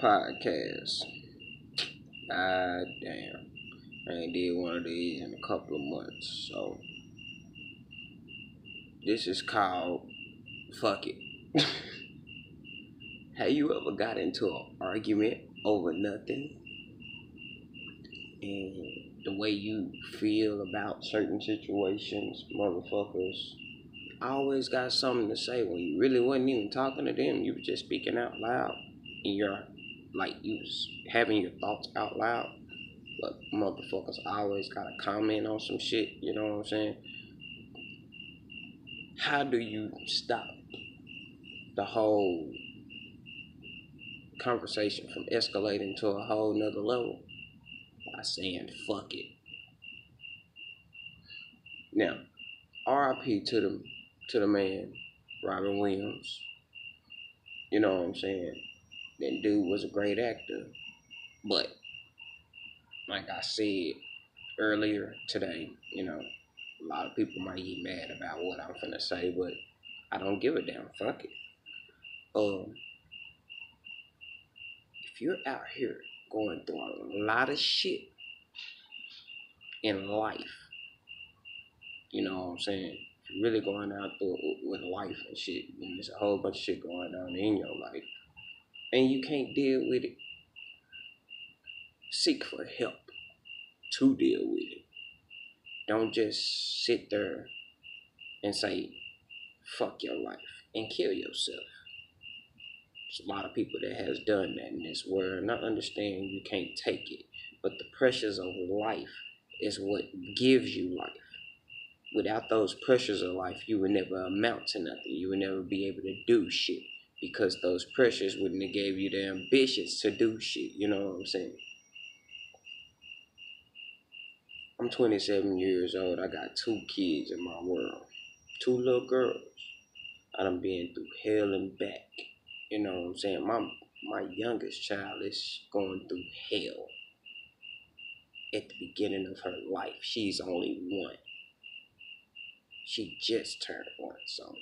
podcast. Ah, damn. I ain't did one of these in a couple of months. So, this is called Fuck It. Have you ever got into an argument over nothing? And the way you feel about certain situations, motherfuckers always got something to say when you really wasn't even talking to them. You were just speaking out loud. And you was having your thoughts out loud. But motherfuckers always gotta comment on some shit, you know what I'm saying? How do you stop the whole conversation from escalating to a whole nother level? By saying fuck it. Now, RIP to the man, Robin Williams. You know what I'm saying? That dude was a great actor. But like I said earlier today, a lot of people might get mad about what I'm finna say, but I don't give a damn. Fuck it. If you're out here going through a lot of shit in life, you know what I'm saying? If you're really going out through with life and shit, and there's a whole bunch of shit going on in your life, and you can't deal with it, seek for help to deal with it. Don't just sit there and say, fuck your life and kill yourself. There's a lot of people that has done that in this world, and I understand you can't take it, but the pressures of life is what gives you life. Without those pressures of life, you would never amount to nothing. You would never be able to do shit because those pressures wouldn't have gave you the ambitions to do shit. You know what I'm saying? I'm 27 years old. I got 2 kids in my world. 2 little girls. I done been through hell and back. You know what I'm saying? My youngest child is going through hell at the beginning of her life. She's only 1. She just turned 1. So,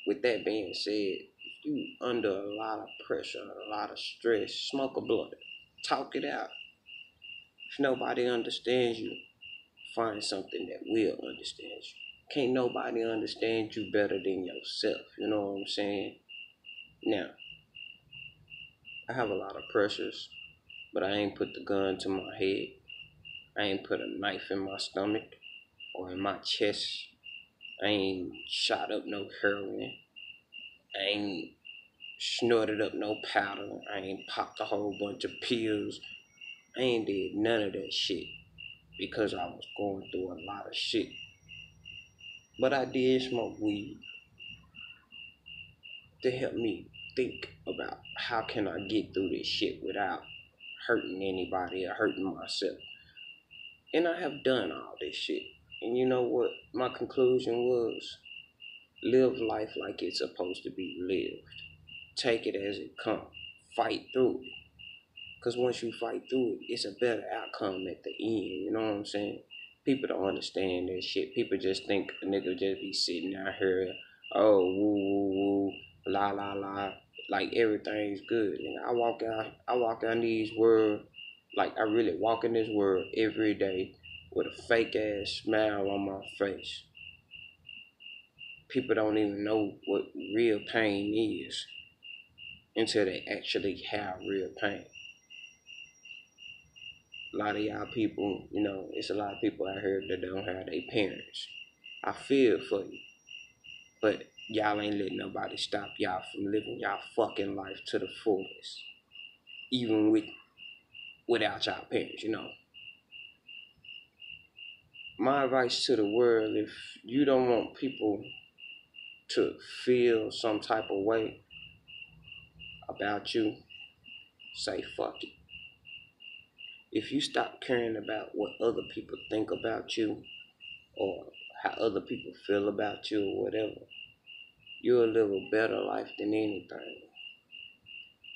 with that being said, if you under a lot of pressure, a lot of stress, smoke a blunt. Talk it out. If nobody understands you, find something that will understand you. Can't nobody understand you better than yourself. You know what I'm saying? Now, I have a lot of pressures, but I ain't put the gun to my head. I ain't put a knife in my stomach or in my chest. I ain't shot up no heroin. I ain't snorted up no powder. I ain't popped a whole bunch of pills. I ain't did none of that shit because I was going through a lot of shit. But I did smoke weed to help me think about how can I get through this shit without hurting anybody or hurting myself. And I have done all this shit. And you know what my conclusion was? Live life like it's supposed to be lived. Take it as it comes. Fight through it. Because once you fight through it, it's a better outcome at the end. You know what I'm saying? People don't understand that shit. People just think a nigga just be sitting out here, oh, woo, woo, woo, la, la, la, like everything's good. And I walk out in these world, like I really walk in this world every day with a fake ass smile on my face. People don't even know what real pain is until they actually have real pain. A lot of y'all people, it's a lot of people out here that don't have their parents. I feel for you, but y'all ain't letting nobody stop y'all from living y'all fucking life to the fullest, even without y'all parents. My advice to the world: if you don't want people to feel some type of way about you, say fuck it. If you stop caring about what other people think about you or how other people feel about you or whatever, you'll live a better life than anything.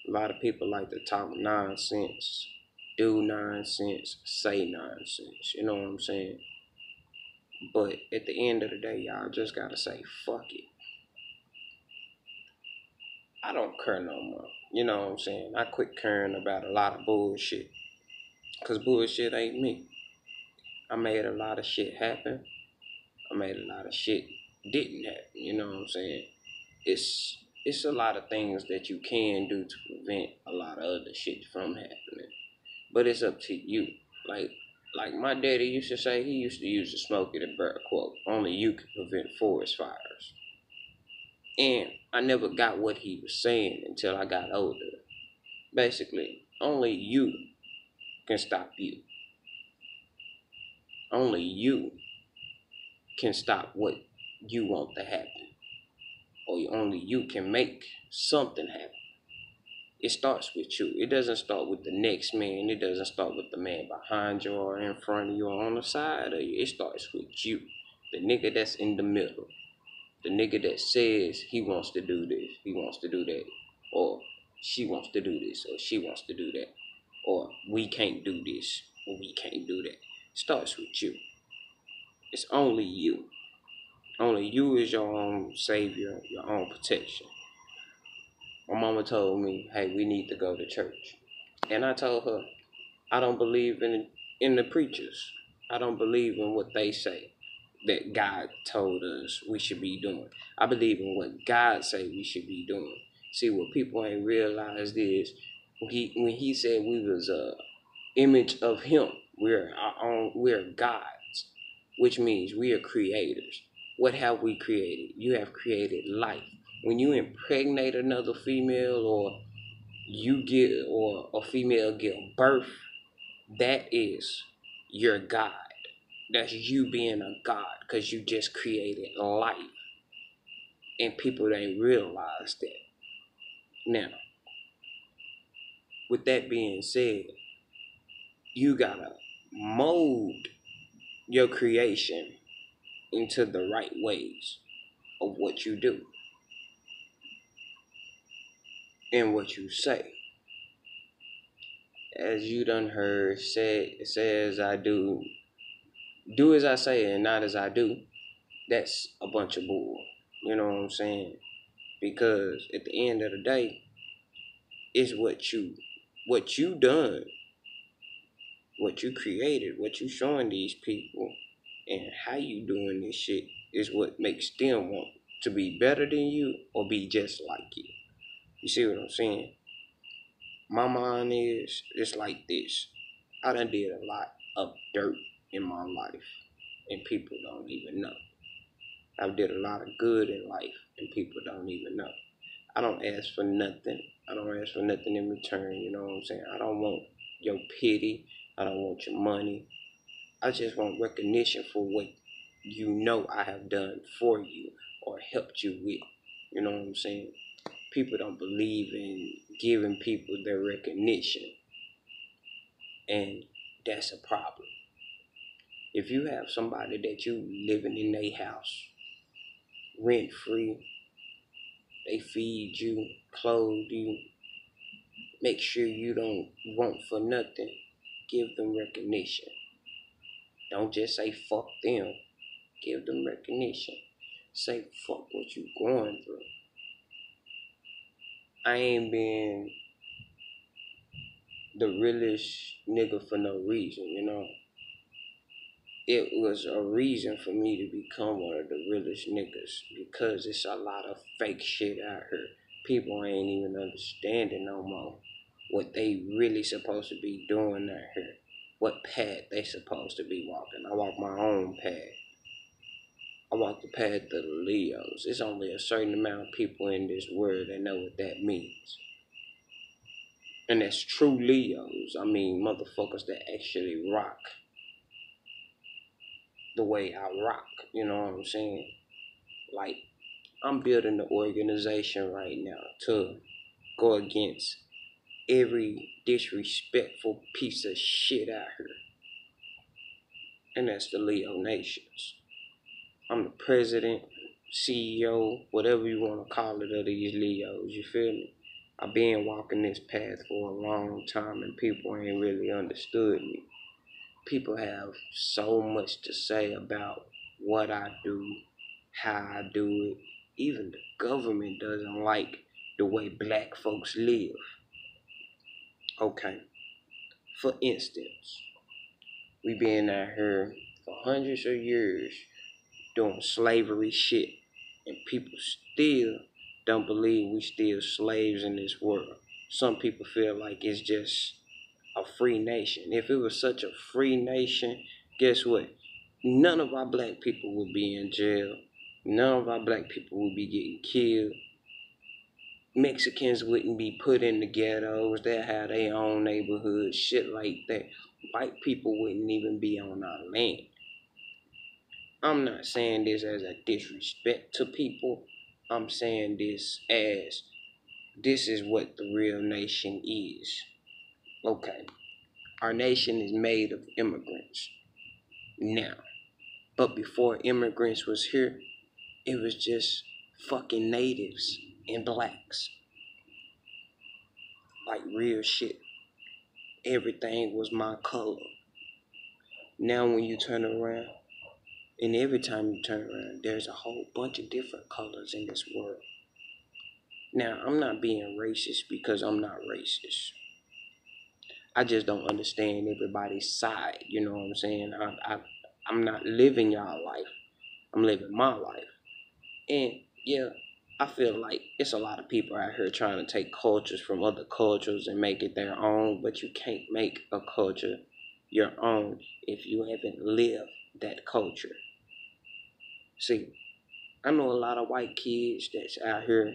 A lot of people like to talk nonsense, do nonsense, say nonsense. You know what I'm saying? But at the end of the day, y'all just gotta say fuck it. I don't care no more. You know what I'm saying? I quit caring about a lot of bullshit. Cause bullshit ain't me. I made a lot of shit happen. I made a lot of shit didn't happen. You know what I'm saying? It's a lot of things that you can do to prevent a lot of other shit from happening. But it's up to you. Like like my daddy used to say, he used to use the Smokey the Bear quote, only you can prevent forest fires. And I never got what he was saying until I got older. Basically, only you can stop you. Only you can stop what you want to happen. Or only you can make something happen. It starts with you. It doesn't start with the next man. It doesn't start with the man behind you or in front of you or on the side of you. It starts with you. The nigga that's in the middle. The nigga that says he wants to do this, he wants to do that. Or she wants to do this, or she wants to do that. Or we can't do this, or we can't do that. It starts with you. It's only you. Only you is your own savior, your own protection. My mama told me, hey, we need to go to church. And I told her, I don't believe in the preachers. I don't believe in what they say that God told us we should be doing. I believe in what God say we should be doing. See, what people ain't realized is when he said we was a image of Him, we're our own, we're gods, which means we are creators. What have we created? You have created life. When you impregnate another female, or you get, or a female give birth, that is your God. That's you being a God, because you just created life. And people ain't realize that. Now, with that being said, you gotta mold your creation into the right ways of what you do and what you say. As you done heard, say as I do as I say and not as I do. That's a bunch of bull. You know what I'm saying? Because at the end of the day, it's what you done, what you created, what you showing these people, and how you doing this shit is what makes them want to be better than you or be just like you. You see what I'm saying? My mind is it's like this. I done did a lot of dirt in my life, and people don't even know. I've did a lot of good in life, and people don't even know. I don't ask for nothing. I don't ask for nothing in return. You know what I'm saying? I don't want your pity. I don't want your money. I just want recognition for what you know I have done for you or helped you with. You know what I'm saying? People don't believe in giving people their recognition, and that's a problem. If you have somebody that you living in their house rent free, they feed you, clothe you, make sure you don't want for nothing, give them recognition. Don't just say fuck them, give them recognition. Say fuck what you going through. I ain't been the realest nigga for no reason, you know. It was a reason for me to become one of the realest niggas, because it's a lot of fake shit out here. People ain't even understanding no more what they really supposed to be doing out here, what path they supposed to be walking. I walk my own path. I walk the path of the Leos. It's only a certain amount of people in this world that know what that means. And that's true Leos. I mean, motherfuckers that actually rock the way I rock. You know what I'm saying? Like, I'm building an organization right now to go against every disrespectful piece of shit out here. And that's the Leo Nations. I'm the president, CEO, whatever you want to call it, of these Leos. You feel me? I've been walking this path for a long time, and people ain't really understood me. People have so much to say about what I do, how I do it. Even the government doesn't like the way black folks live. Okay, for instance, we been out here for hundreds of years doing slavery shit, and people still don't believe we still slaves in this world. Some people feel like it's just a free nation. If it was such a free nation, guess what? None of our black people would be in jail. None of our black people would be getting killed. Mexicans wouldn't be put in the ghettos. They'd have their own neighborhoods, shit like that. White people wouldn't even be on our land. I'm not saying this as a disrespect to people. I'm saying this as this is what the real nation is. Okay. Our nation is made of immigrants now. But before immigrants was here, it was just fucking natives and blacks. Like real shit. Everything was my color. Now when you turn around, and every time you turn around, there's a whole bunch of different colors in this world. Now, I'm not being racist because I'm not racist. I just don't understand everybody's side. You know what I'm saying? I'm not living y'all life. I'm living my life. And yeah, I feel like it's a lot of people out here trying to take cultures from other cultures and make it their own, but you can't make a culture your own if you haven't lived that culture. See, I know a lot of white kids that's out here,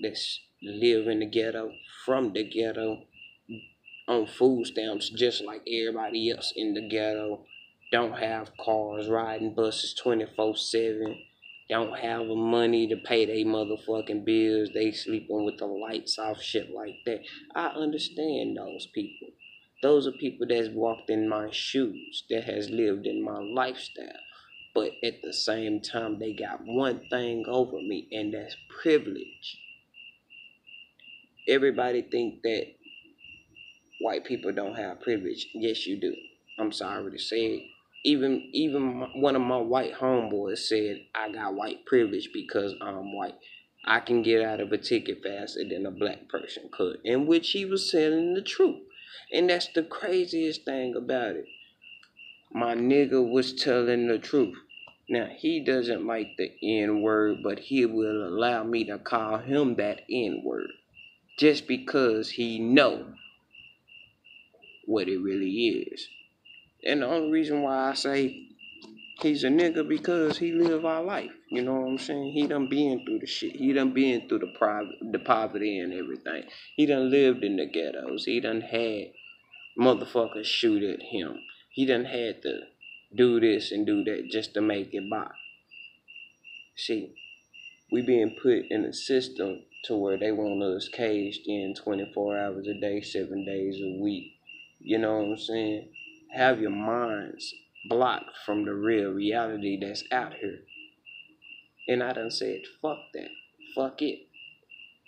that's live in the ghetto, from the ghetto, on food stamps just like everybody else in the ghetto, don't have cars, riding buses 24/7, don't have the money to pay their motherfucking bills, they sleeping with the lights off, shit like that. I understand those people. Those are people that's walked in my shoes, that has lived in my lifestyle. But at the same time, they got one thing over me, and that's privilege. Everybody think that white people don't have privilege. Yes, you do. I'm sorry to say it. Even one of my white homeboys said I got white privilege because I'm white. I can get out of a ticket faster than a black person could, in which he was telling the truth. And that's the craziest thing about it. My nigga was telling the truth. Now, he doesn't like the N word, but he will allow me to call him that N word just because he know what it really is. And the only reason why I say he's a nigga because he live our life. You know what I'm saying? He done been through the shit. He done been through the poverty and everything. He done lived in the ghettos. He done had motherfuckers shoot at him. He done had to do this and do that just to make it by. See, we being put in a system to where they want us caged in 24 hours a day, 7 days a week. You know what I'm saying? Have your minds blocked from the real reality that's out here. And I done said, fuck that. Fuck it.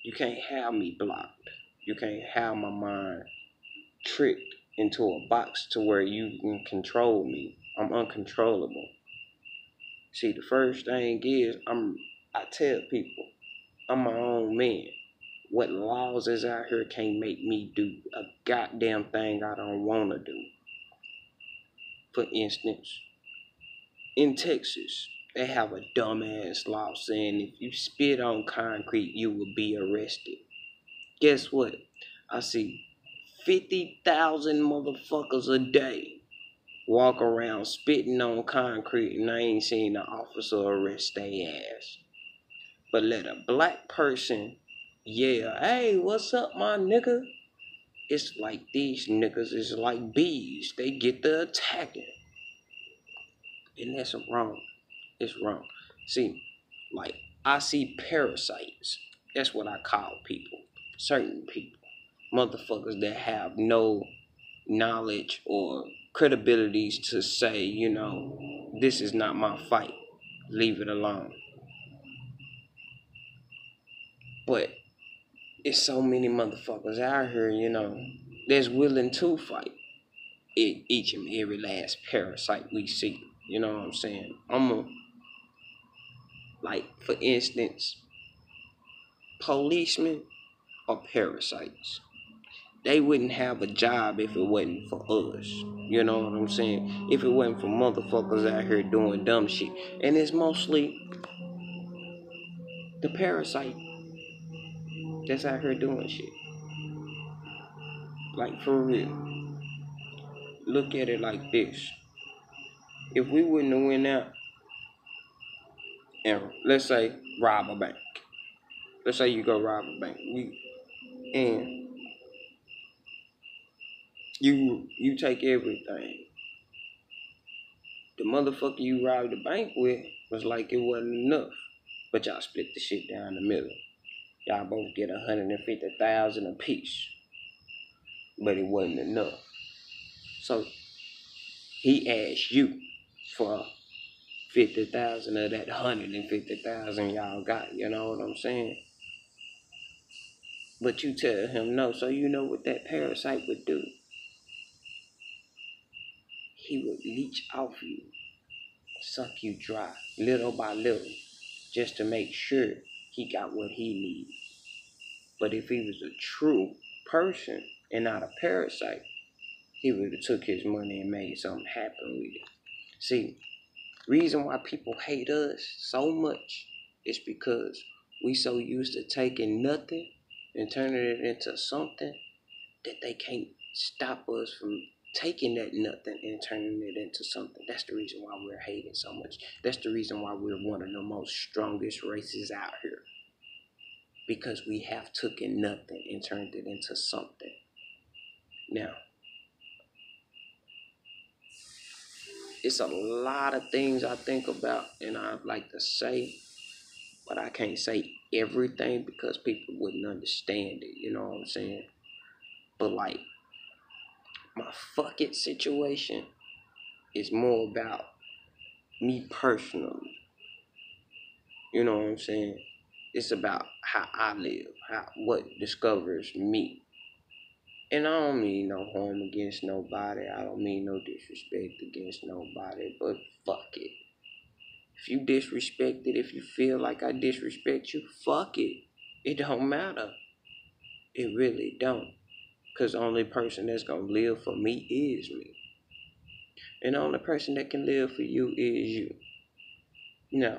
You can't have me blocked. You can't have my mind tricked into a box to where you can control me. I'm uncontrollable. See, the first thing is, I tell people, I'm my own man. What laws is out here can't make me do a goddamn thing I don't want to do. For instance, in Texas, they have a dumbass law saying if you spit on concrete, you will be arrested. Guess what? I see 50,000 motherfuckers a day walk around spitting on concrete, and I ain't seen an officer arrest their ass. But let a black person yell, hey, what's up, my nigga? It's like these niggas is like bees. They get the attacking. And that's wrong. It's wrong. See, like, I see parasites. That's what I call people. Certain people. Motherfuckers that have no knowledge or credibilities to say, this is not my fight. Leave it alone. But it's so many motherfuckers out here, that's willing to fight each and every last parasite we see. You know what I'm saying? Like, for instance, Policemen are parasites. They wouldn't have a job if it wasn't for us. You know what I'm saying? If it wasn't for motherfuckers out here doing dumb shit. And it's mostly the parasite that's out here doing shit. Like, for real. Look at it like this. If we wouldn't have went out and, let's say, rob a bank. Let's say you go rob a bank. And you take everything. The motherfucker you robbed the bank with was like it wasn't enough. But y'all split the shit down the middle. Y'all both get 150,000 apiece. But it wasn't enough. So he asked you for 50,000 of that 150,000 y'all got. You know what I'm saying? But you tell him no. So you know what that parasite would do? He would leech off you, suck you dry, little by little, just to make sure he got what he needs. But if he was a true person and not a parasite, he would have took his money and made something happen with it. See, reason why people hate us so much is because we so used to taking nothing and turning it into something that they can't stop us from taking that nothing and turning it into something. That's the reason why we're hating so much. That's the reason why we're one of the most strongest races out here. Because we have taken nothing and turned it into something. Now, it's a lot of things I think about and I'd like to say, but I can't say everything because people wouldn't understand it. You know what I'm saying? But like, my fuck it situation is more about me personally. You know what I'm saying? It's about how I live, what discovers me. And I don't mean no harm against nobody. I don't mean no disrespect against nobody. But fuck it. If you disrespect it, if you feel like I disrespect you, fuck it. It don't matter. It really don't. Because the only person that's going to live for me is me. And the only person that can live for you is you. Now,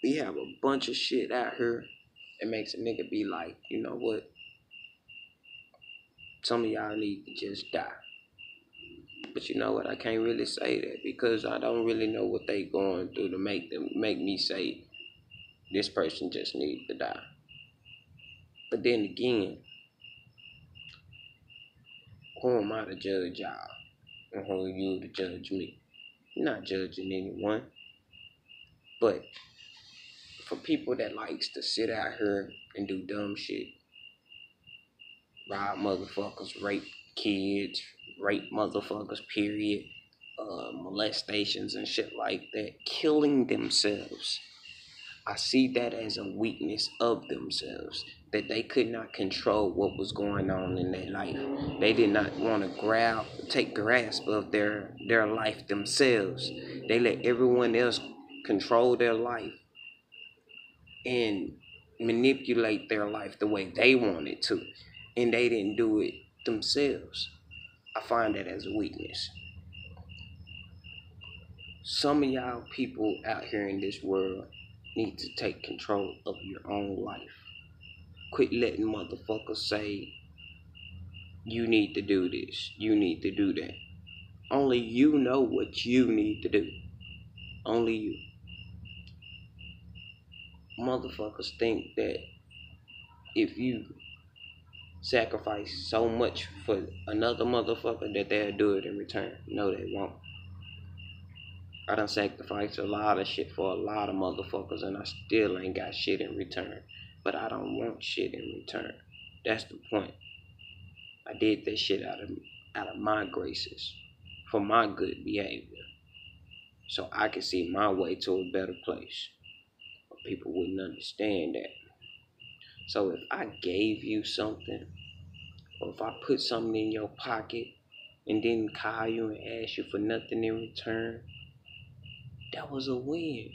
we have a bunch of shit out here that makes a nigga be like, you know what? Some of y'all need to just die. But you know what? I can't really say that because I don't really know what they going through to make me say this person just needs to die. But then again, who am I to judge y'all? And who are you to judge me? I'm not judging anyone. But for people that likes to sit out here and do dumb shit, rob motherfuckers, rape kids, rape motherfuckers, period, molestations and shit like that, killing themselves. I see that as a weakness of themselves, that they could not control what was going on in their life. They did not want to take grasp of their life themselves. They let everyone else control their life and manipulate their life the way they wanted to. And they didn't do it themselves. I find that as a weakness. Some of y'all people out here in this world need to take control of your own life. Quit letting motherfuckers say, you need to do this, you need to do that. Only you know what you need to do. Only you. Motherfuckers think that if you sacrifice so much for another motherfucker that they'll do it in return. No, they won't. I done sacrificed a lot of shit for a lot of motherfuckers and I still ain't got shit in return. But I don't want shit in return. That's the point. I did that shit out of my graces for my good behavior. So I can see my way to a better place. But people wouldn't understand that. So if I gave you something, or if I put something in your pocket and didn't call you and ask you for nothing in return, that was a win.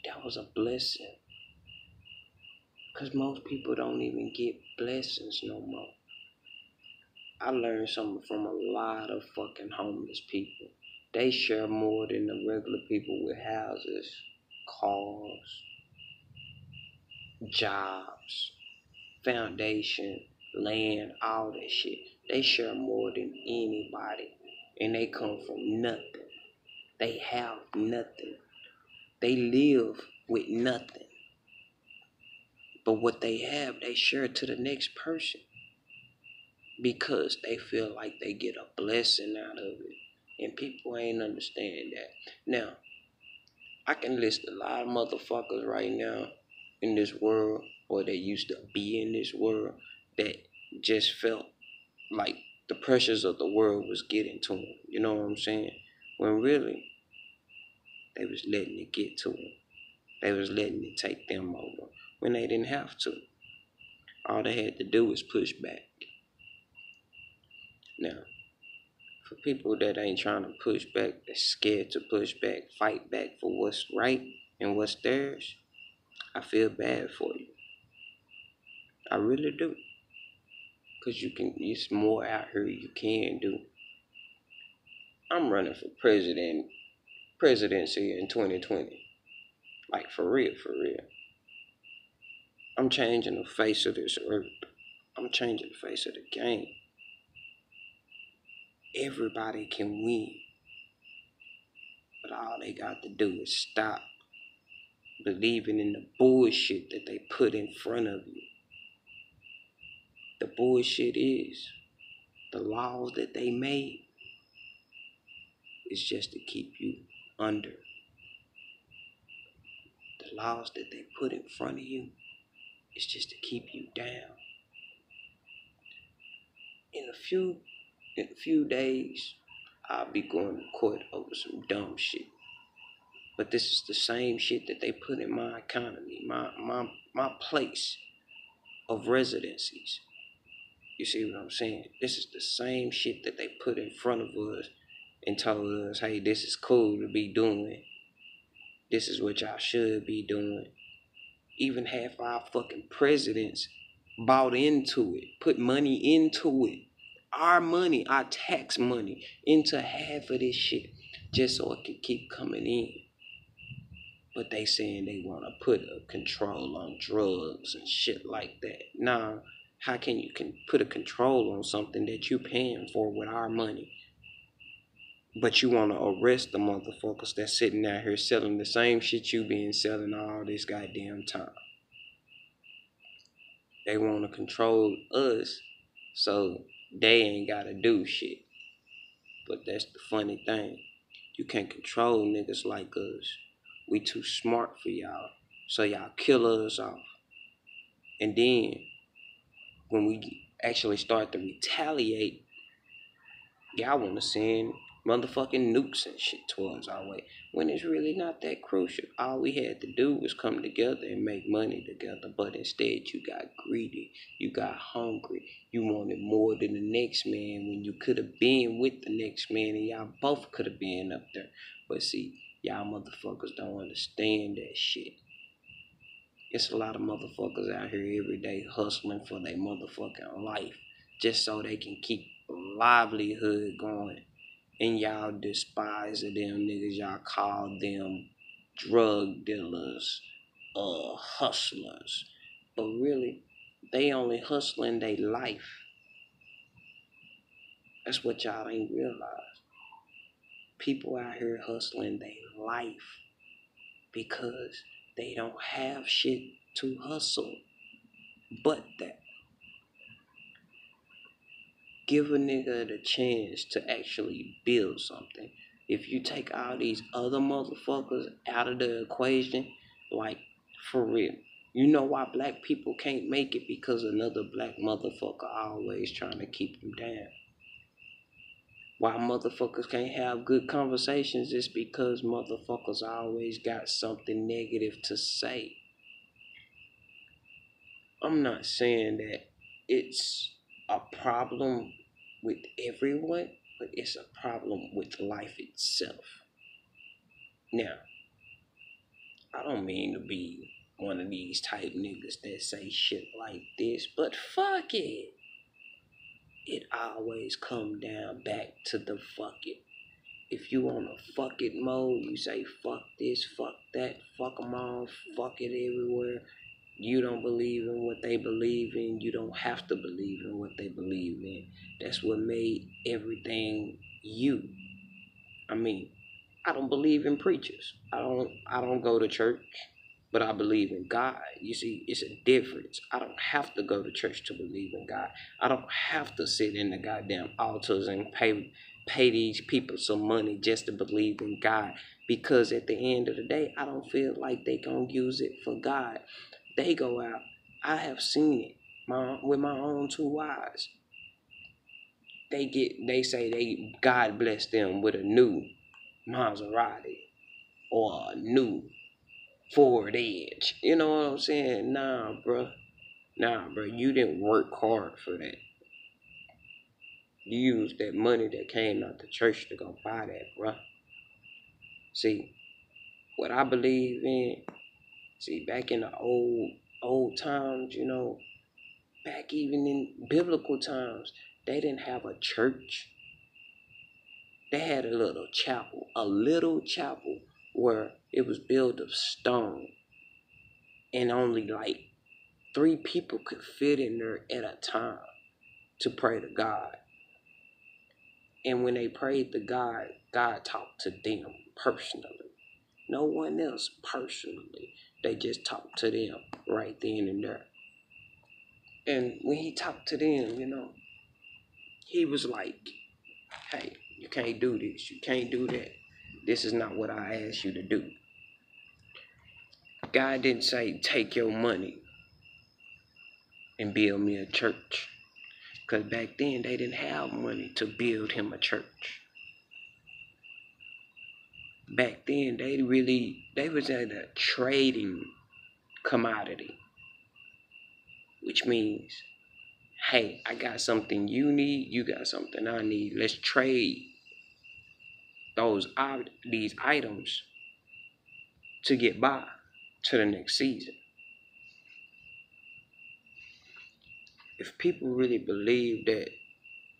That was a blessing. Because most people don't even get blessings no more. I learned something from a lot of fucking homeless people. They share more than the regular people with houses, cars, jobs, foundation, land, all that shit. They share more than anybody. And they come from nothing. They have nothing. They live with nothing. But what they have, they share to the next person because they feel like they get a blessing out of it. And people ain't understand that. Now, I can list a lot of motherfuckers right now in this world, or that used to be in this world, that just felt like the pressures of the world was getting to them. You know what I'm saying? When really, they was letting it get to them. They was letting it take them over when they didn't have to. All they had to do was push back. Now, for people that ain't trying to push back, that's scared to push back, fight back for what's right and what's theirs, I feel bad for you. I really do. Because it's more out here you can do. I'm running for presidency in 2020. Like, for real, for real. I'm changing the face of this earth. I'm changing the face of the game. Everybody can win. But all they got to do is stop believing in the bullshit that they put in front of you. The bullshit is the laws that they made is just to keep you under. The laws that they put in front of you is just to keep you down. In a few days, I'll be going to court over some dumb shit. But this is the same shit that they put in my economy, my place of residencies. You see what I'm saying? This is the same shit that they put in front of us and told us, hey, this is cool to be doing. This is what y'all should be doing. Even half our fucking presidents bought into it, put money into it. Our money, our tax money, into half of this shit just so it could keep coming in. But they saying they want to put a control on drugs and shit like that. Nah, how can you put a control on something that you paying for with our money? But you want to arrest the motherfuckers that's sitting out here selling the same shit you been selling all this goddamn time. They want to control us so they ain't got to do shit. But that's the funny thing. You can't control niggas like us. We too smart for y'all. So y'all kill us off. And then when we actually start to retaliate, y'all want to send motherfucking nukes and shit towards our way. When it's really not that crucial. All we had to do was come together and make money together. But instead you got greedy. You got hungry. You wanted more than the next man when you could have been with the next man and y'all both could have been up there. But see, y'all motherfuckers don't understand that shit. It's a lot of motherfuckers out here every day hustling for their motherfucking life just so they can keep livelihood going. And y'all despise them niggas. Y'all call them drug dealers, hustlers. But really, they only hustling their life. That's what y'all ain't realize. People out here hustling their life because they don't have shit to hustle but that. Give a nigga the chance to actually build something. If you take all these other motherfuckers out of the equation, like, for real, you know why black people can't make it? Because another black motherfucker always trying to keep them down. Why motherfuckers can't have good conversations is because motherfuckers always got something negative to say. I'm not saying that it's a problem with everyone, but it's a problem with life itself. Now, I don't mean to be one of these type niggas that say shit like this, but fuck it. It always come down back to the fuck it. If you on a fuck it mode, you say fuck this, fuck that, fuck them all, fuck it everywhere. You don't believe in what they believe in. You don't have to believe in what they believe in. That's what made everything you. I mean, I don't believe in preachers. I don't go to church, but I believe in God. You see, it's a difference. I don't have to go to church to believe in God. I don't have to sit in the goddamn altars and pay these people some money just to believe in God. Because at the end of the day, I don't feel like they gonna use it for God. They go out. I have seen it with my own two eyes. They say God bless them with a new Maserati or a new Ford Edge. You know what I'm saying? Nah, bro. Nah, bro. You didn't work hard for that. You used that money that came out the church to go buy that, bro. See, what I believe in, back in the old times, back even in biblical times, they didn't have a church. They had a little chapel where it was built of stone, and only like 3 people could fit in there at a time to pray to God. And when they prayed to God, God talked to them personally. No one else personally. They just talked to them right then and there. And when he talked to them, he was like, hey, you can't do this. You can't do that. This is not what I asked you to do. God didn't say, take your money and build me a church. Because back then, they didn't have money to build him a church. Back then, they was at a trading commodity. Which means, hey, I got something you need, you got something I need. Let's trade these items to get by to the next season. If people really believe that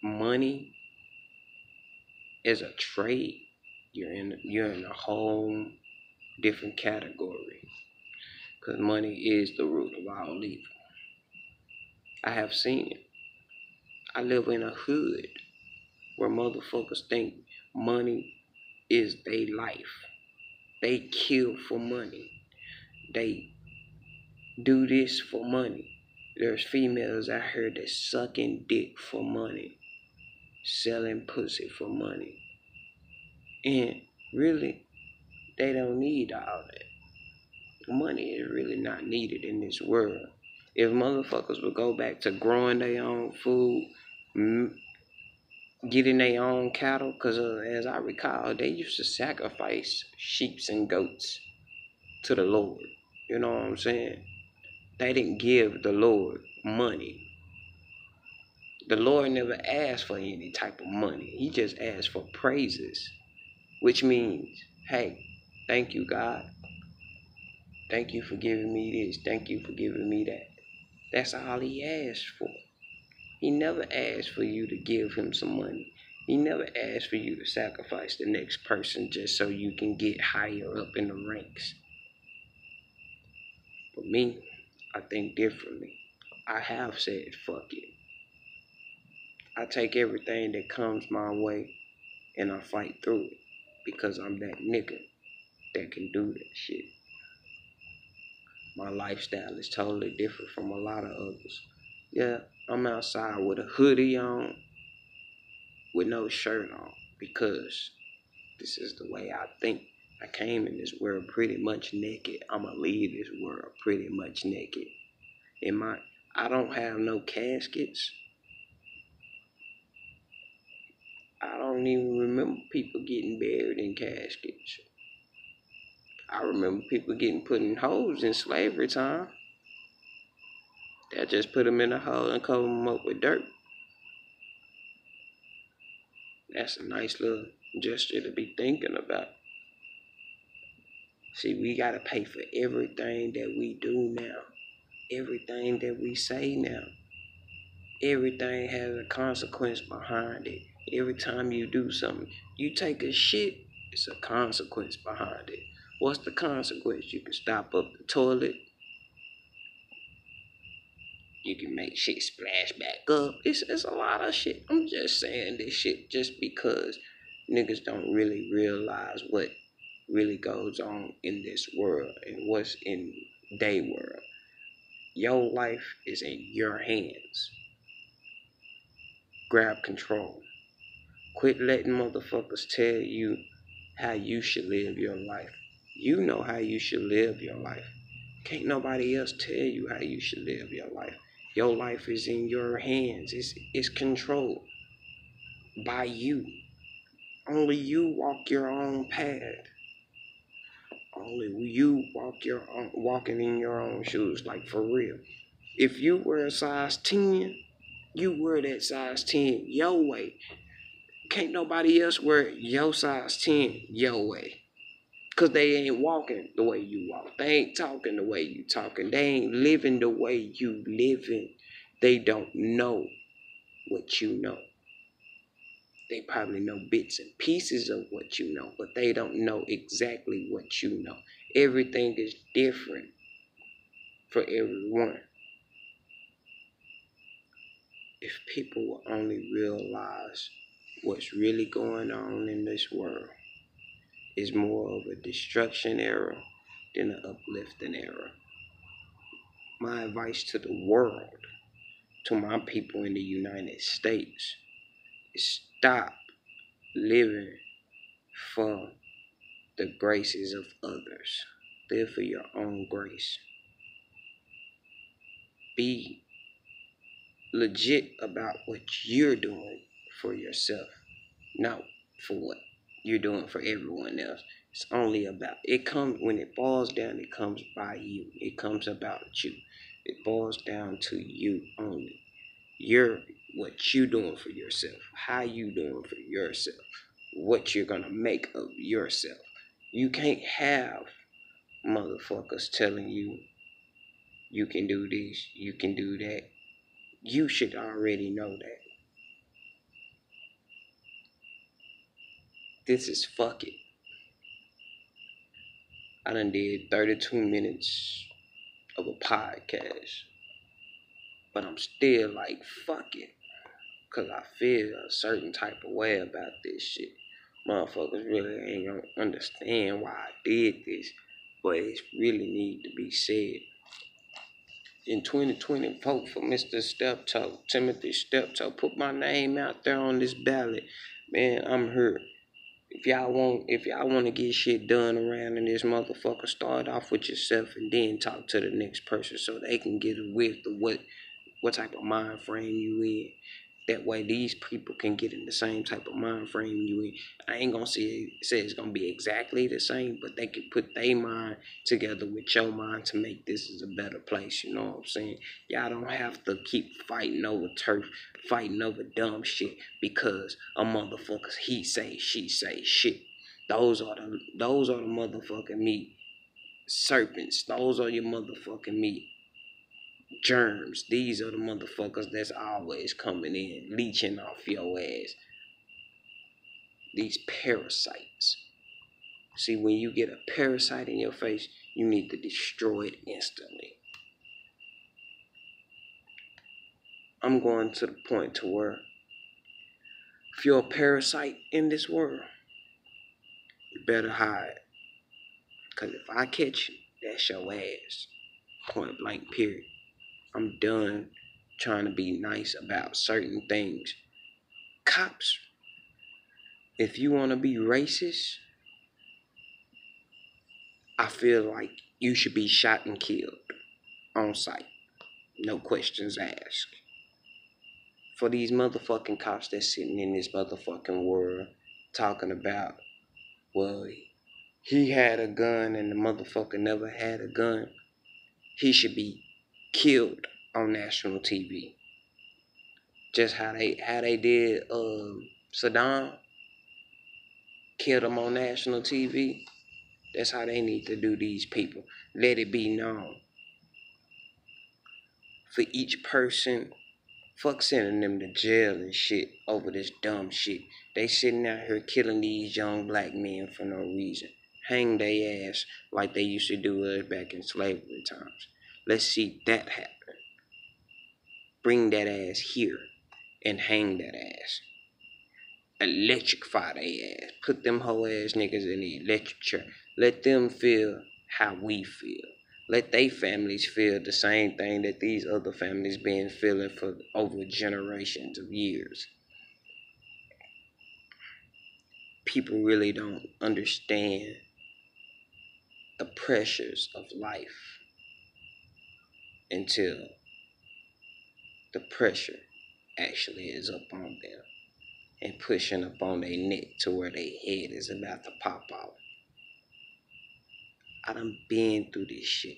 money is a trade, you're in a whole different category. Because money is the root of all evil. I have seen it. I live in a hood where motherfuckers think money is their life. They kill for money. They do this for money. There's females out here that sucking dick for money, selling pussy for money. And really, they don't need all that. Money is really not needed in this world. If motherfuckers would go back to growing their own food, getting their own cattle, because as I recall, they used to sacrifice sheep and goats to the Lord. You know what I'm saying? They didn't give the Lord money. The Lord never asked for any type of money. He just asked for praises, which means, hey, thank you, God. Thank you for giving me this. Thank you for giving me that. That's all he asked for. He never asked for you to give him some money. He never asked for you to sacrifice the next person just so you can get higher up in the ranks. But me, I think differently. I have said fuck it. I take everything that comes my way and I fight through it because I'm that nigga that can do that shit. My lifestyle is totally different from a lot of others. Yeah, I'm outside with a hoodie on, with no shirt on, because this is the way I think. I came in this world pretty much naked. I'ma leave this world pretty much naked. I don't have no caskets. I don't even remember people getting buried in caskets. I remember people getting put in holes in slavery time. They just put them in a hole and cover them up with dirt. That's a nice little gesture to be thinking about. See, we gotta pay for everything that we do now, everything that we say now. Everything has a consequence behind it. Every time you do something, you take a shit, it's a consequence behind it. What's the consequence? You can stop up the toilet. You can make shit splash back up. It's a lot of shit. I'm just saying this shit just because niggas don't really realize what really goes on in this world and what's in their world. Your life is in your hands. Grab control. Quit letting motherfuckers tell you how you should live your life. You know how you should live your life. Can't nobody else tell you how you should live your life. Your life is in your hands. It's controlled by you. Only you walk your own path. Only you walking in your own shoes, like for real. If you wear a size 10, you wear that size 10 your way. Can't nobody else wear your size 10 your way. Cause they ain't walking the way you walk. They ain't talking the way you talking. They ain't living the way you living. They don't know what you know. They probably know bits and pieces of what you know, but they don't know exactly what you know. Everything is different for everyone. If people will only realize what's really going on in this world is more of a destruction era than an uplifting era. My advice to the world, to my people in the United States, is stop living for the graces of others. Live for your own grace. Be legit about what you're doing for yourself, not for what you're doing for everyone else. It's only about it comes when it boils down, it comes by you. It comes about you. It boils down to you only. You're what you doing for yourself, how you doing for yourself, what you're gonna make of yourself. You can't have motherfuckers telling you you can do this, you can do that. You should already know that. This is fuck it. I done did 32 minutes of a podcast, but I'm still like, fuck it. Cause I feel a certain type of way about this shit. Motherfuckers really ain't gonna understand why I did this, but it really need to be said. In 2020, vote for Mr. Steptoe, Timothy Steptoe. Put my name out there on this ballot. Man, I'm here. If y'all want to get shit done around in this motherfucker, start off with yourself and then talk to the next person so they can get a whiff of what type of mind frame you in. That way these people can get in the same type of mind frame you in. I ain't gonna say it's gonna be exactly the same, but they can put their mind together with your mind to make this is a better place, you know what I'm saying? Y'all don't have to keep fighting over turf, fighting over dumb shit because a motherfucker he say, she say shit. Those are the motherfucking meat serpents. Those are your motherfucking meat germs. These are the motherfuckers that's always coming in, leeching off your ass. These parasites. See, when you get a parasite in your face, you need to destroy it instantly. I'm going to the point to where if you're a parasite in this world, you better hide. Because if I catch you, that's your ass. Point blank, period. I'm done trying to be nice about certain things. Cops, if you want to be racist, I feel like you should be shot and killed on sight. No questions asked. For these motherfucking cops that's sitting in this motherfucking world talking about, well, he had a gun and the motherfucker never had a gun. He should be killed on national TV. Just how they did Saddam, killed him on national TV. That's how they need to do these people. Let it be known. For each person, fuck sending them to jail and shit over this dumb shit. They sitting out here killing these young black men for no reason. Hang their ass like they used to do us back in slavery times. Let's see that happen. Bring that ass here and hang that ass. Electrify their ass. Put them whole ass niggas in the electric chair. Let them feel how we feel. Let they families feel the same thing that these other families been feeling for over generations of years. People really don't understand the pressures of life until the pressure actually is up on them and pushing up on their neck to where their head is about to pop off. I done been through this shit.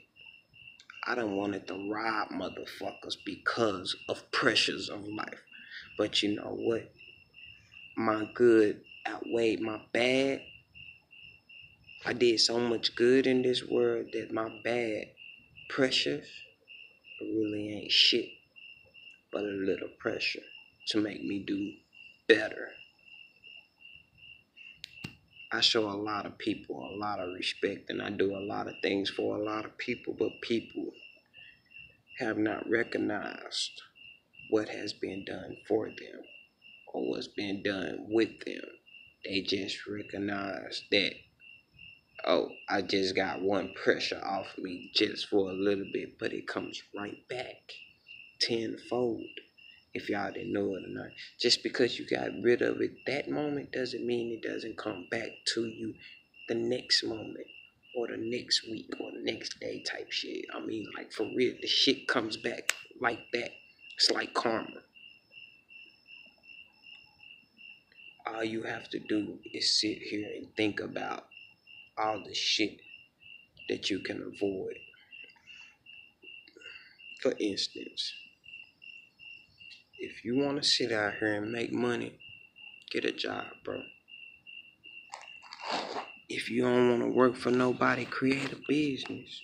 I done wanted to rob motherfuckers because of pressures of life. But you know what? My good outweighed my bad. I did so much good in this world that my bad pressures really ain't shit but a little pressure to make me do better. I show a lot of people a lot of respect and I do a lot of things for a lot of people, but people have not recognized what has been done for them or what's been done with them. They just recognize that, oh, I just got one pressure off me just for a little bit, but it comes right back tenfold. If y'all didn't know it or not. Just because you got rid of it that moment doesn't mean it doesn't come back to you the next moment or the next week or the next day type shit. I mean, like, for real, the shit comes back like that. It's like karma. All you have to do is sit here and think about all the shit that you can avoid. For instance, if you want to sit out here and make money, get a job, bro. If you don't want to work for nobody, create a business.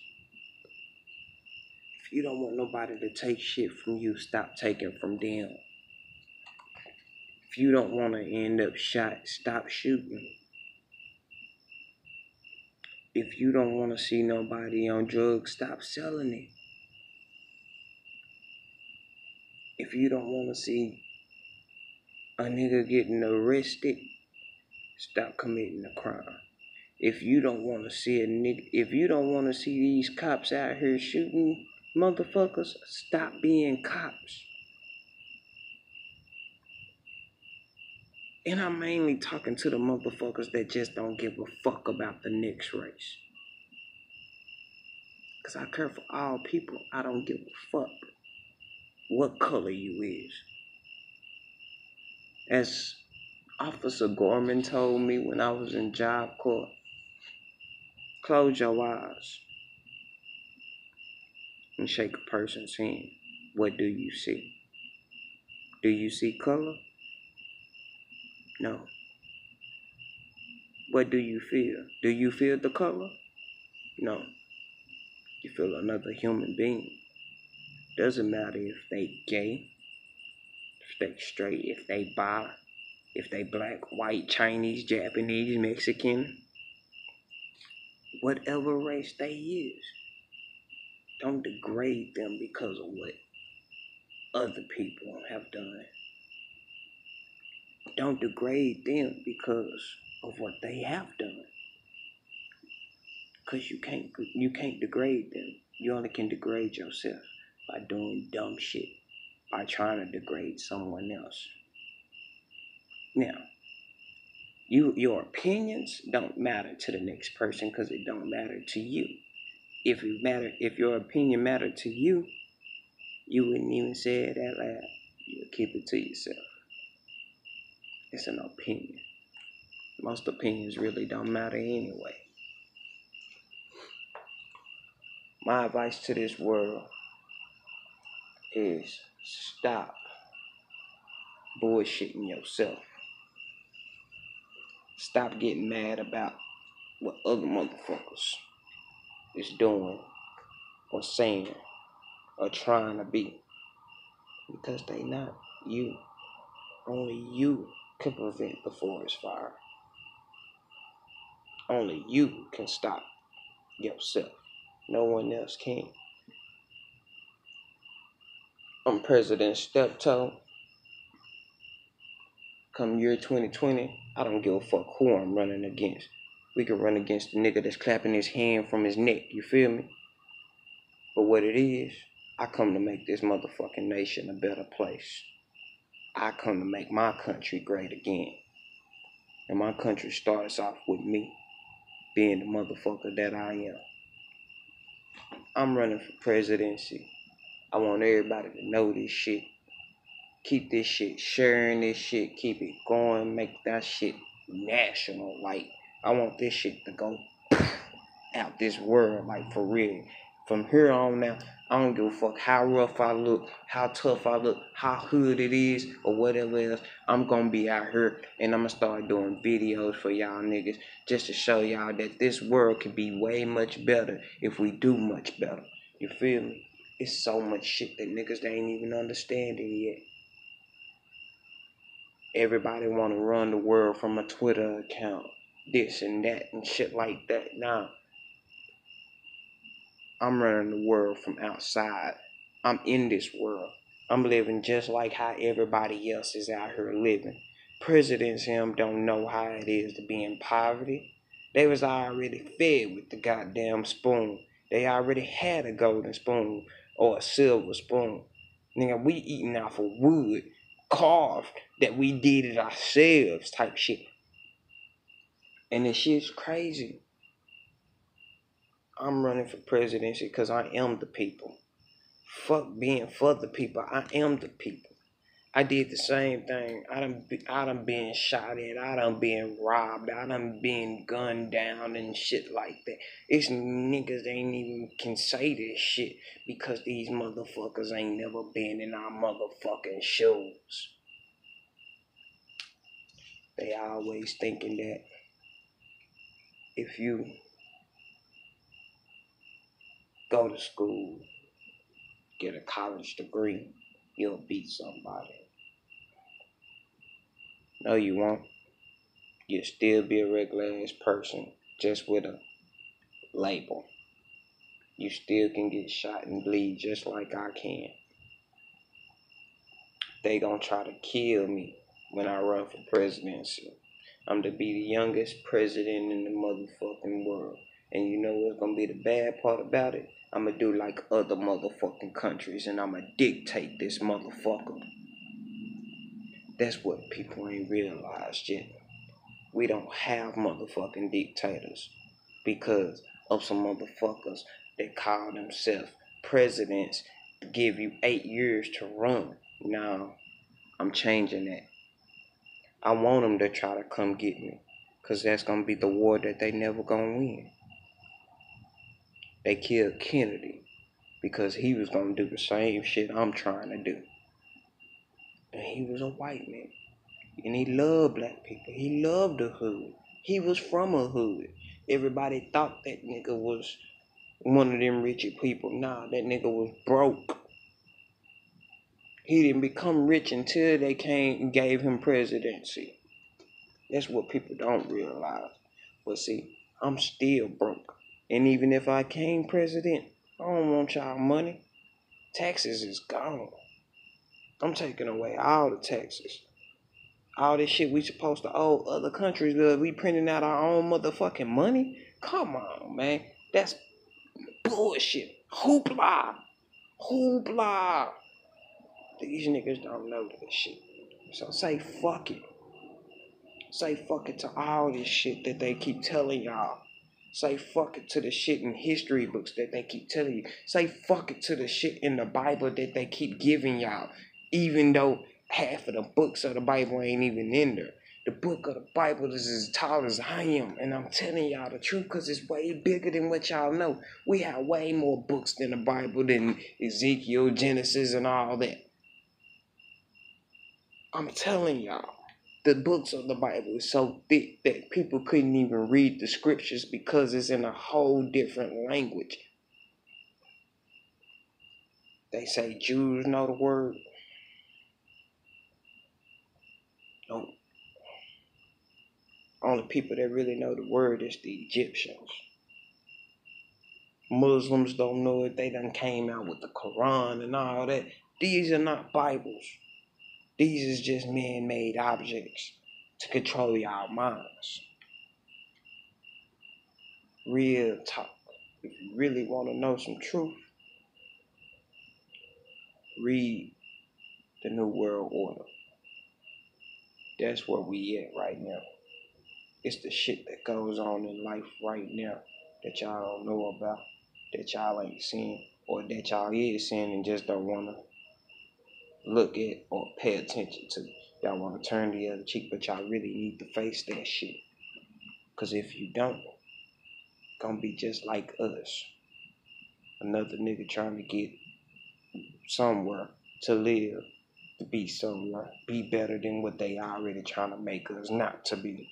If you don't want nobody to take shit from you, stop taking from them. If you don't want to end up shot, stop shooting. If you don't want to see nobody on drugs, stop selling it. If you don't want to see a nigga getting arrested, stop committing a crime. If you don't want to see a nigga, if you don't want to see these cops out here shooting motherfuckers, stop being cops. And I'm mainly talking to the motherfuckers that just don't give a fuck about the next race. Because I care for all people. I don't give a fuck what color you is. As Officer Gorman told me when I was in Job Corps, close your eyes and shake a person's hand. What do you see? Do you see color? No. What do you feel? Do you feel the color? No. You feel another human being. Doesn't matter if they gay, if they straight, if they bi, if they black, white, Chinese, Japanese, Mexican, whatever race they is. Don't degrade them because of what other people have done. Don't degrade them because of what they have done. Because you can't degrade them. You only can degrade yourself by doing dumb shit, by trying to degrade someone else. Now, your opinions don't matter to the next person because it don't matter to you. If your opinion mattered to you, you wouldn't even say it out loud. You'll keep it to yourself. It's an opinion. Most opinions really don't matter anyway. My advice to this world is stop bullshitting yourself. Stop getting mad about what other motherfuckers is doing or saying or trying to be. Because they not you. Only you can prevent the forest fire. Only you can stop yourself. No one else can. I'm President Steptoe. Come year 2020, I don't give a fuck who I'm running against. We can run against the nigga that's clapping his hand from his neck, you feel me? But what it is, I come to make this motherfucking nation a better place. I come to make my country great again. And my country starts off with me being the motherfucker that I am. I'm running for presidency. I want everybody to know this shit. Keep this shit, sharing this shit, keep it going, make that shit national. Like, I want this shit to go out this world, like, for real. From here on now, I don't give a fuck how rough I look, how tough I look, how hood it is, or whatever else. I'm gonna be out here, and I'm gonna start doing videos for y'all niggas, just to show y'all that this world can be way much better if we do much better. You feel me? It's so much shit that niggas ain't even understanding yet. Everybody want to run the world from a Twitter account, this and that and shit like that. Nah, I'm running the world from outside. I'm in this world. I'm living just like how everybody else is out here living. Presidents him don't know how it is to be in poverty. They was already fed with the goddamn spoon. They already had a golden spoon or a silver spoon. Nigga, we eating off of wood, carved, that we did it ourselves type shit. And this shit's crazy. I'm running for presidency because I am the people. Fuck being for the people. I am the people. I did the same thing. I done been shot at. I done been robbed. I done been gunned down and shit like that. It's niggas ain't even can say this shit because these motherfuckers ain't never been in our motherfucking shoes. They always thinking that if you go to school, get a college degree, you'll beat somebody. No, you won't. You'll still be a regular ass person, just with a label. You still can get shot and bleed just like I can. They gonna try to kill me when I run for presidency. I'm to be the youngest president in the motherfucking world. And you know what's gonna be the bad part about it? I'ma do like other motherfucking countries and I'ma dictate this motherfucker. That's what people ain't realized yet. We don't have motherfucking dictators because of some motherfuckers that call themselves presidents to give you 8 years to run. Now, I'm changing that. I want them to try to come get me because that's going to be the war that they never going to win. They killed Kennedy because he was going to do the same shit I'm trying to do. And he was a white man. And he loved black people. He loved the hood. He was from a hood. Everybody thought that nigga was one of them rich people. Nah, that nigga was broke. He didn't become rich until they came and gave him presidency. That's what people don't realize. But see, I'm still broke. And even if I came president, I don't want y'all money. Taxes is gone. I'm taking away all the taxes. All this shit we supposed to owe other countries, we printing out our own motherfucking money? Come on, man. That's bullshit. Hoopla. Hoopla. These niggas don't know that shit. So say fuck it. Say fuck it to all this shit that they keep telling y'all. Say fuck it to the shit in history books that they keep telling you. Say fuck it to the shit in the Bible that they keep giving y'all. Even though half of the books of the Bible ain't even in there. The book of the Bible is as tall as I am. And I'm telling y'all the truth because it's way bigger than what y'all know. We have way more books than the Bible, than Ezekiel, Genesis, and all that. I'm telling y'all. The books of the Bible is so thick that people couldn't even read the scriptures because it's in a whole different language. They say Jews know the word. No. Only people that really know the word is the Egyptians. Muslims don't know it. They done came out with the Quran and all that. These are not Bibles. These is just man-made objects to control y'all minds. Real talk. If you really want to know some truth, read the New World Order. That's where we at right now. It's the shit that goes on in life right now that y'all don't know about, that y'all ain't seen, or that y'all is seeing and just don't want to look at or pay attention to. Y'all want to turn the other cheek, but y'all really need to face that shit. Because if you don't, gonna be just like us. Another nigga trying to get somewhere to live, to be somewhere, be better than what they already trying to make us not to be.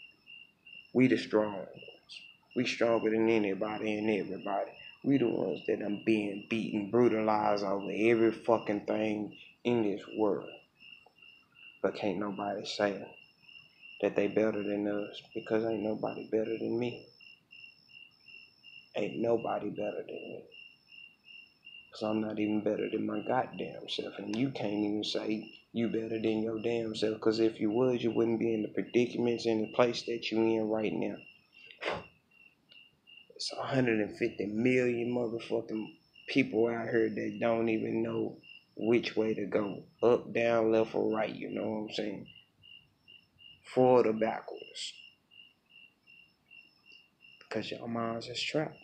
We the strong ones. We stronger than anybody and everybody. We the ones that are being beaten, brutalized over every fucking thing in this world. But can't nobody say that they better than us, because ain't nobody better than me. Ain't nobody better than me. Because I'm not even better than my goddamn self. And you can't even say you better than your damn self. Because if you was, you wouldn't be in the predicaments in the place that you in right now. It's 150 million motherfucking people out here that don't even know which way to go. Up, down, left, or right. You know what I'm saying? Forward or backwards. Because your minds is trapped.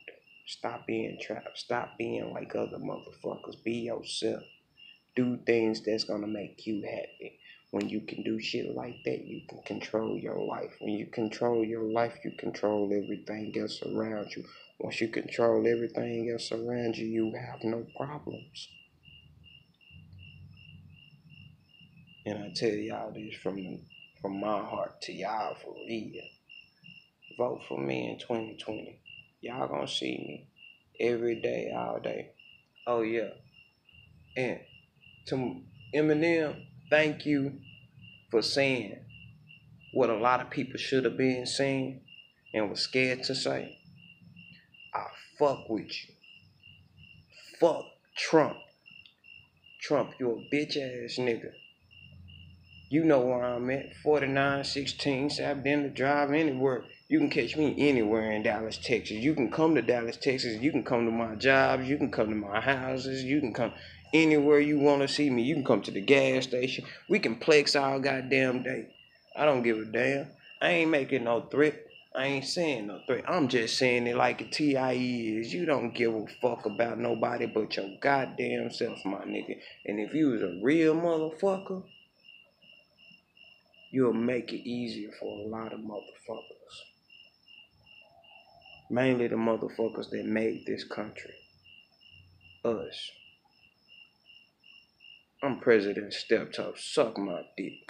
Stop being trapped. Stop being like other motherfuckers. Be yourself. Do things that's gonna make you happy. When you can do shit like that, you can control your life. When you control your life, you control everything else around you. Once you control everything else around you, you have no problems. And I tell y'all this from my heart to y'all for real. Vote for me in 2020. Y'all gonna see me every day, all day. Oh yeah. And to Eminem, thank you for saying what a lot of people should have been saying and was scared to say. I fuck with you. Fuck Trump. Trump, you a bitch ass nigga. You know where I'm at. 4916 South Denver Drive, anywhere. You can catch me anywhere in Dallas, Texas. You can come to Dallas, Texas. You can come to my jobs. You can come to my houses. You can come anywhere you want to see me. You can come to the gas station. We can plex all goddamn day. I don't give a damn. I ain't making no threat. I ain't saying no threat. I'm just saying it like a TIE is. You don't give a fuck about nobody but your goddamn self, my nigga. And if you was a real motherfucker, you'll make it easier for a lot of motherfuckers. Mainly the motherfuckers that made this country. Us. I'm President Steptoe. Suck my dick.